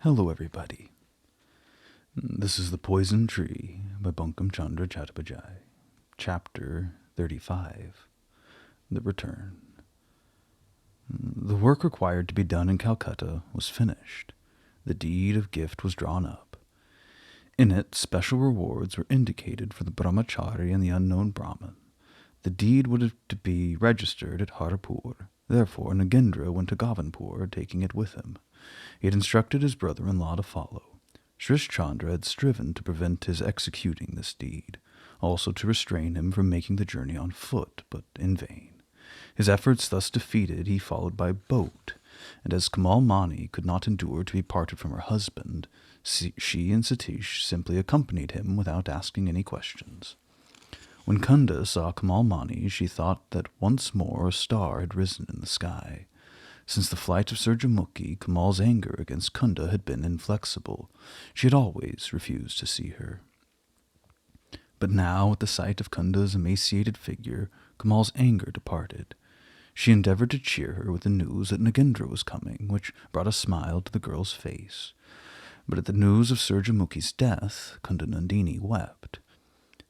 Hello, everybody. This is The Poison Tree by Bankim Chandra Chattopadhyay, Chapter 35, The Return. The work required to be done in Calcutta was finished. The deed of gift was drawn up. In it, special rewards were indicated for the brahmachari and the unknown Brahmin. The deed would have to be registered at Haripur. Therefore, Nagendra went to Govinpur, taking it with him. He had instructed his brother-in-law to follow. Srish Chandra had striven to prevent his executing this deed, also to restrain him from making the journey on foot, but in vain. His efforts thus defeated, he followed by boat, and as Kamal Mani could not endure to be parted from her husband, she and Satish simply accompanied him without asking any questions. When Kunda saw Kamal Mani, she thought that once more a star had risen in the sky. Since the flight of Surjamukhi, Kamal's anger against Kunda had been inflexible. She had always refused to see her. But now, at the sight of Kunda's emaciated figure, Kamal's anger departed. She endeavored to cheer her with the news that Nagendra was coming, which brought a smile to the girl's face. But at the news of Surjamukhi's death, Kunda Nandini wept.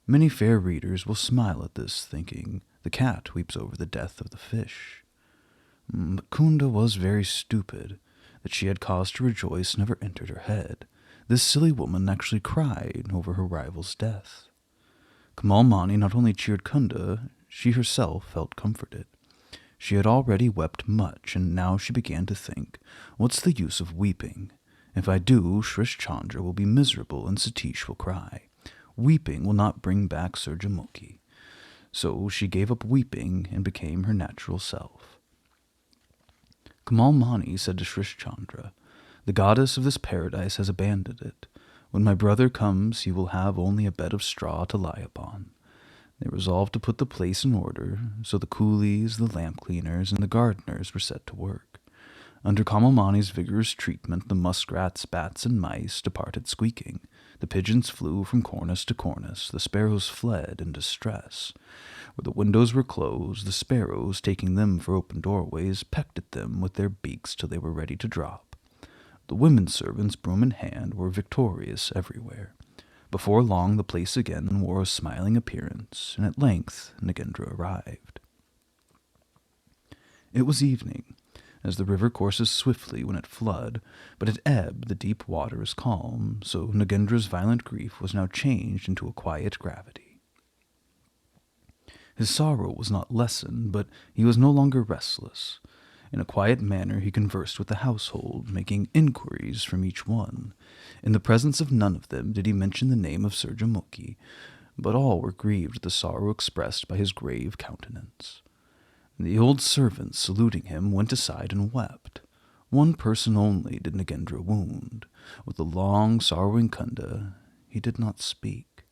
Many fair readers will smile at this, thinking, the cat weeps over the death of the fish. But Kunda was very stupid. That she had cause to rejoice never entered her head. This silly woman actually cried over her rival's death. Kamal Mani not only cheered Kunda, she herself felt comforted. She had already wept much, and now she began to think, what's the use of weeping? If I do, Srish Chandra will be miserable and Satish will cry. Weeping will not bring back Surjamukhi. So she gave up weeping and became her natural self. Kamal Mani said to Srish Chandra, the goddess of this paradise has abandoned it. When my brother comes, he will have only a bed of straw to lie upon. They resolved to put the place in order, so the coolies, the lamp cleaners, and the gardeners were set to work. Under Kamal Mani's vigorous treatment, the muskrats, bats, and mice departed squeaking. The pigeons flew from cornice to cornice, the sparrows fled in distress. Where the windows were closed, the sparrows, taking them for open doorways, pecked at them with their beaks till they were ready to drop. The women servants, broom in hand, were victorious everywhere. Before long the place again wore a smiling appearance, and at length Nagendra arrived. It was evening, as the river courses swiftly when at flood, but at ebb the deep water is calm, so Nagendra's violent grief was now changed into a quiet gravity. His sorrow was not lessened, but he was no longer restless. In a quiet manner he conversed with the household, making inquiries from each one. In the presence of none of them did he mention the name of Surjamukhi, but all were grieved at the sorrow expressed by his grave countenance. The old servants, saluting him, went aside and wept. One person only did Nagendra wound. With the long, sorrowing Kunda, he did not speak.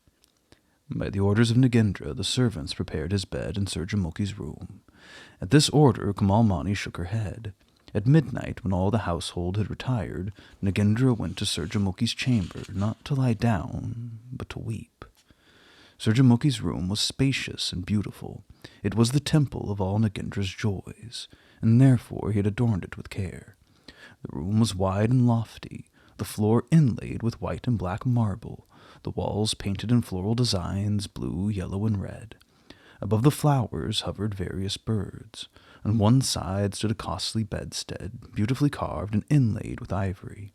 By the orders of Nagendra, the servants prepared his bed in Surjamukhi's room. At this order, Kamal Mani shook her head. At midnight, when all the household had retired, Nagendra went to Surjamukhi's chamber, not to lie down, but to weep. Surjamukhi's room was spacious and beautiful. It was the temple of all Nagendra's joys, and therefore he had adorned it with care. The room was wide and lofty, the floor inlaid with white and black marble, the walls painted in floral designs, blue, yellow, and red. Above the flowers hovered various birds. On one side stood a costly bedstead, beautifully carved and inlaid with ivory.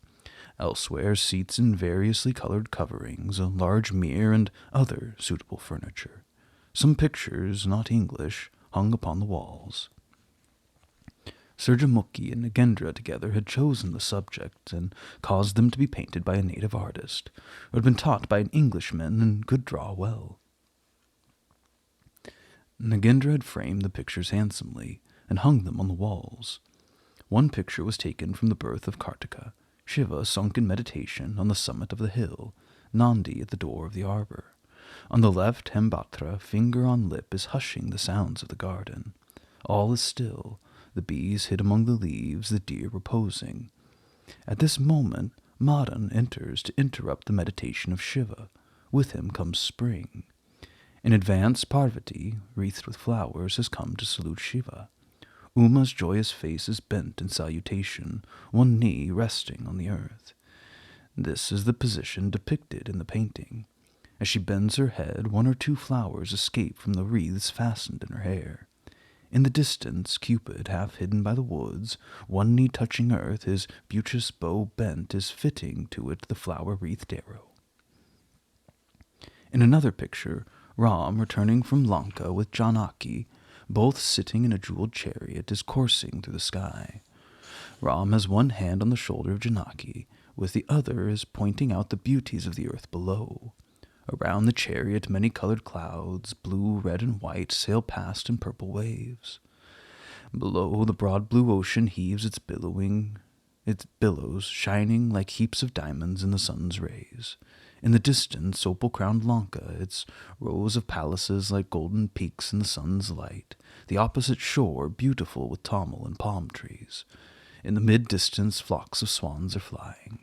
Elsewhere, seats in variously colored coverings, a large mirror, and other suitable furniture. Some pictures, not English, hung upon the walls. Surjamukhi and Nagendra together had chosen the subject and caused them to be painted by a native artist, who had been taught by an Englishman and could draw well. Nagendra had framed the pictures handsomely and hung them on the walls. One picture was taken from the birth of Kartika, Shiva sunk in meditation on the summit of the hill, Nandi at the door of the arbor. On the left, Hembatra, finger on lip, is hushing the sounds of the garden. All is still. The bees hid among the leaves, the deer reposing. At this moment, Madan enters to interrupt the meditation of Shiva. With him comes spring. In advance, Parvati, wreathed with flowers, has come to salute Shiva. Uma's joyous face is bent in salutation, one knee resting on the earth. This is the position depicted in the painting. As she bends her head, one or two flowers escape from the wreaths fastened in her hair. In the distance, Cupid, half hidden by the woods, one knee touching earth, his beauteous bow bent, is fitting to it the flower-wreathed arrow. In another picture, Ram, returning from Lanka with Janaki, both sitting in a jeweled chariot, is coursing through the sky. Ram has one hand on the shoulder of Janaki, with the other is pointing out the beauties of the earth below. Around the chariot many colored clouds, blue, red, and white, sail past in purple waves. Below, the broad blue ocean heaves its billows, shining like heaps of diamonds in the sun's rays. In the distance, opal-crowned Lanka, its rows of palaces like golden peaks in the sun's light, the opposite shore beautiful with tamil and palm trees. In the mid-distance, flocks of swans are flying.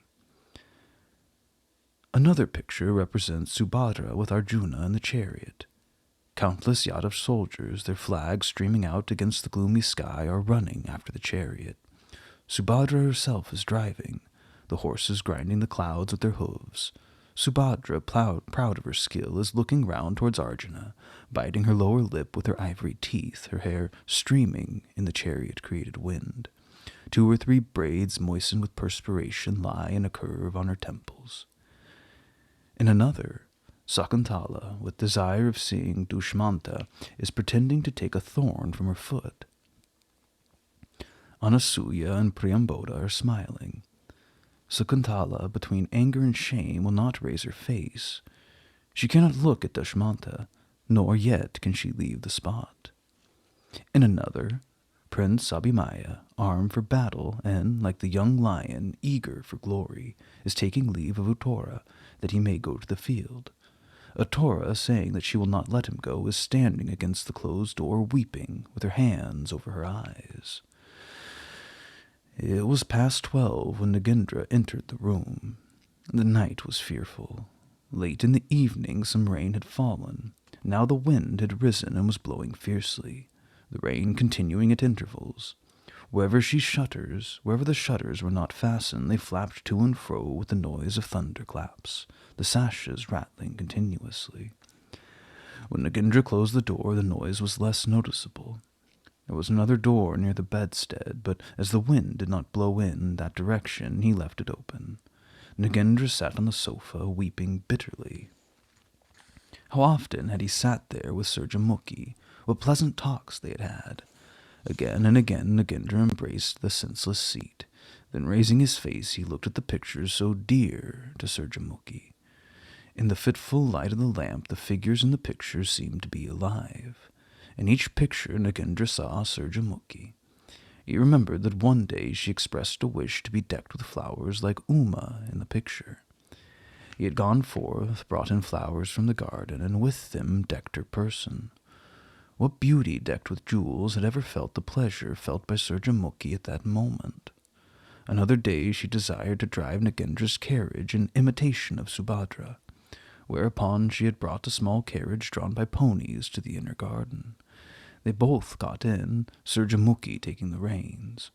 Another picture represents Subhadra with Arjuna in the chariot. Countless Yadav soldiers, their flags streaming out against the gloomy sky, are running after the chariot. Subhadra herself is driving, the horses grinding the clouds with their hooves. Subhadra, proud of her skill, is looking round towards Arjuna, biting her lower lip with her ivory teeth, her hair streaming in the chariot-created wind. 2 or 3 braids moistened with perspiration lie in a curve on her temples. In another, Sakuntala, with desire of seeing Dushmanta, is pretending to take a thorn from her foot. Anasuya and Priyamboda are smiling. Sakuntala, between anger and shame, will not raise her face. She cannot look at Dushmanta, nor yet can she leave the spot. In another, Prince Abhimaya, armed for battle and, like the young lion, eager for glory, is taking leave of Uttora, that he may go to the field. Uttora, saying that she will not let him go, is standing against the closed door weeping, with her hands over her eyes. It was past 12 when Nagendra entered the room. The night was fearful. Late in the evening some rain had fallen. Now the wind had risen and was blowing fiercely, the rain continuing at intervals. Wherever the shutters were not fastened, they flapped to and fro with the noise of thunderclaps, the sashes rattling continuously. When Nagendra closed the door, the noise was less noticeable. There was another door near the bedstead, but as the wind did not blow in that direction, he left it open. Nagendra sat on the sofa, weeping bitterly. How often had he sat there with Surjamukhi? What pleasant talks they had had! Again and again Nagendra embraced the senseless seat. Then raising his face, he looked at the pictures so dear to Surjamukhi. In the fitful light of the lamp, the figures in the pictures seemed to be alive. In each picture, Nagendra saw Surjamukhi. He remembered that one day she expressed a wish to be decked with flowers like Uma in the picture. He had gone forth, brought in flowers from the garden, and with them decked her person. What beauty decked with jewels had ever felt the pleasure felt by Surjamukhi at that moment? Another day she desired to drive Nagendra's carriage in imitation of Subhadra, whereupon she had brought a small carriage drawn by ponies to the inner garden. They both got in, Surjamukhi taking the reins.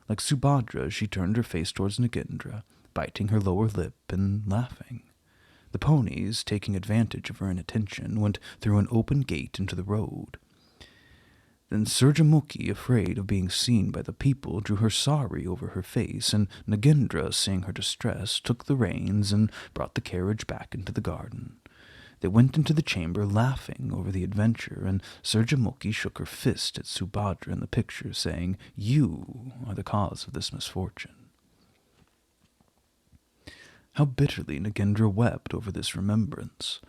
Like Subhadra, she turned her face towards Nagendra, biting her lower lip and laughing. The ponies, taking advantage of her inattention, went through an open gate into the road. Then Surjamukhi, afraid of being seen by the people, drew her sari over her face, and Nagendra, seeing her distress, took the reins and brought the carriage back into the garden. They went into the chamber laughing over the adventure, and Surjamukhi shook her fist at Subhadra in the picture, saying, "You are the cause of this misfortune." How bitterly Nagendra wept over this remembrance.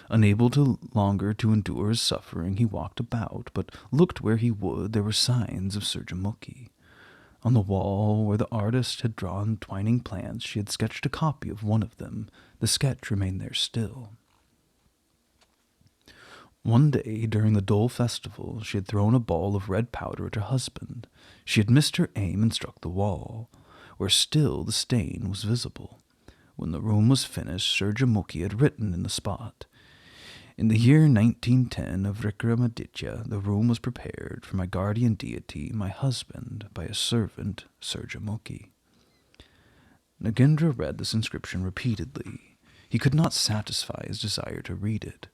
Unable longer to endure his suffering, he walked about, but looked where he would, there were signs of Surjamukhi. On the wall where the artist had drawn twining plants, she had sketched a copy of one of them. The sketch remained there still. One day, during the Dole festival, she had thrown a ball of red powder at her husband. She had missed her aim and struck the wall, where still the stain was visible. When the room was finished, Surjamukhi had written in the spot, "In the year 1910 of Vikramaditya, the room was prepared for my guardian deity, my husband, by a servant, Surjamukhi." Nagendra read this inscription repeatedly. He could not satisfy his desire to read it.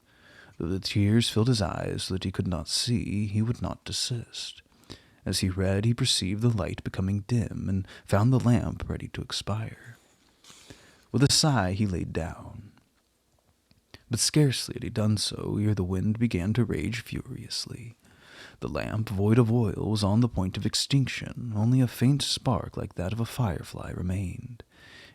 Though the tears filled his eyes so that he could not see, he would not desist. As he read, he perceived the light becoming dim and found the lamp ready to expire. With a sigh, he laid down. But scarcely had he done so ere the wind began to rage furiously. The lamp, void of oil, was on the point of extinction. Only a faint spark like that of a firefly remained.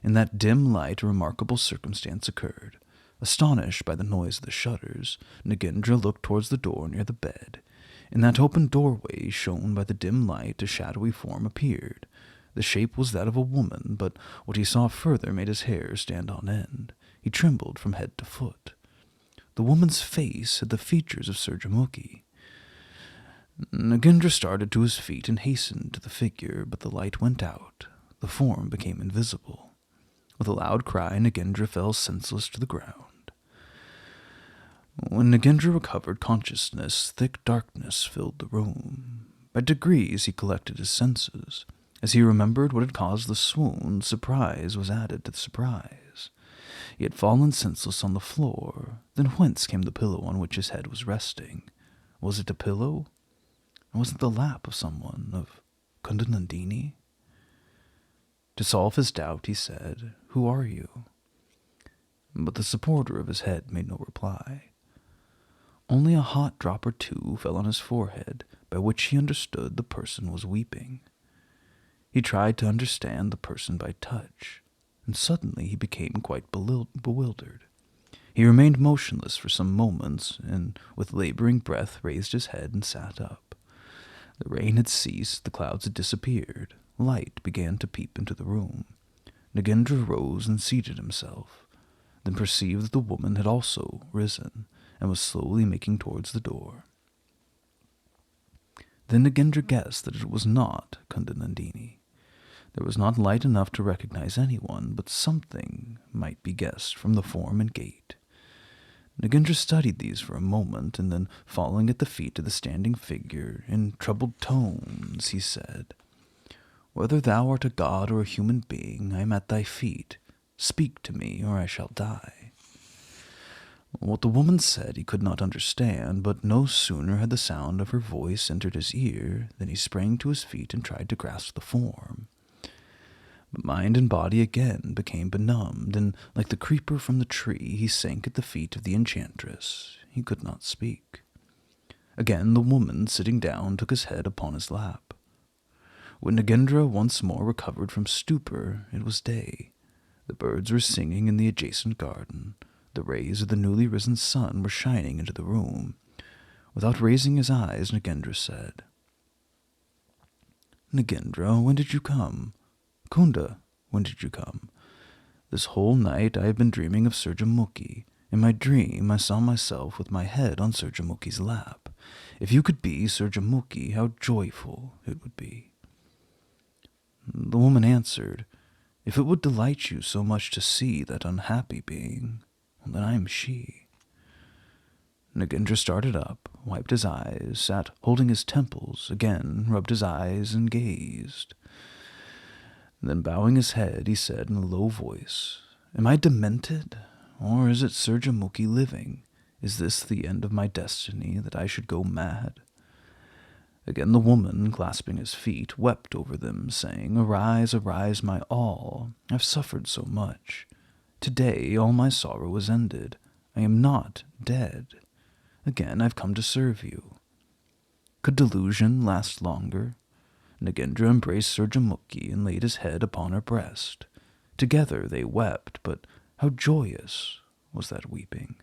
In that dim light a remarkable circumstance occurred. Astonished by the noise of the shutters, Nagendra looked towards the door near the bed. In that open doorway, shown by the dim light, a shadowy form appeared. The shape was that of a woman, but what he saw further made his hair stand on end. He trembled from head to foot. The woman's face had the features of Surjamukhi. Nagendra started to his feet and hastened to the figure, but the light went out. The form became invisible. With a loud cry, Nagendra fell senseless to the ground. When Nagendra recovered consciousness, thick darkness filled the room. By degrees he collected his senses. As he remembered what had caused the swoon, surprise was added to the surprise. He had fallen senseless on the floor. Then whence came the pillow on which his head was resting? Was it a pillow? Or was it the lap of someone, of Kundanandini? To solve his doubt, he said, "Who are you?" But the supporter of his head made no reply. Only a hot drop or two fell on his forehead, by which he understood the person was weeping. He tried to understand the person by touch, and suddenly he became quite bewildered. He remained motionless for some moments, and with laboring breath raised his head and sat up. The rain had ceased, the clouds had disappeared. Light began to peep into the room. Nagendra rose and seated himself, then perceived that the woman had also risen, and was slowly making towards the door. Then Nagendra guessed that it was not Kundanandini. There was not light enough to recognize anyone, but something might be guessed from the form and gait. Nagendra studied these for a moment, and then, falling at the feet of the standing figure, in troubled tones, he said, "Whether thou art a god or a human being, I am at thy feet. Speak to me, or I shall die." What the woman said he could not understand, but no sooner had the sound of her voice entered his ear than he sprang to his feet and tried to grasp the form. But mind and body again became benumbed, and like the creeper from the tree, he sank at the feet of the enchantress. He could not speak. Again the woman, sitting down, took his head upon his lap. When Nagendra once more recovered from stupor, it was day. The birds were singing in the adjacent garden. The rays of the newly risen sun were shining into the room. Without raising his eyes, Nagendra said, "Nagendra, when did you come? Kunda, when did you come? This whole night I have been dreaming of Surjamukhi. In my dream I saw myself with my head on Surjamukhi's lap. If you could be Surjamukhi, how joyful it would be." The woman answered, "If it would delight you so much to see that unhappy being, then I am she." Nagendra started up, wiped his eyes, sat holding his temples, again rubbed his eyes and gazed. Then bowing his head, he said in a low voice, "Am I demented, or is it Surjamukhi living? Is this the end of my destiny, that I should go mad?" Again the woman, clasping his feet, wept over them, saying, "Arise, arise, my all. I've suffered so much. Today all my sorrow is ended. I am not dead. Again I've come to serve you." Could delusion last longer? Nagendra embraced Surjamukhi and laid his head upon her breast. Together they wept, but how joyous was that weeping!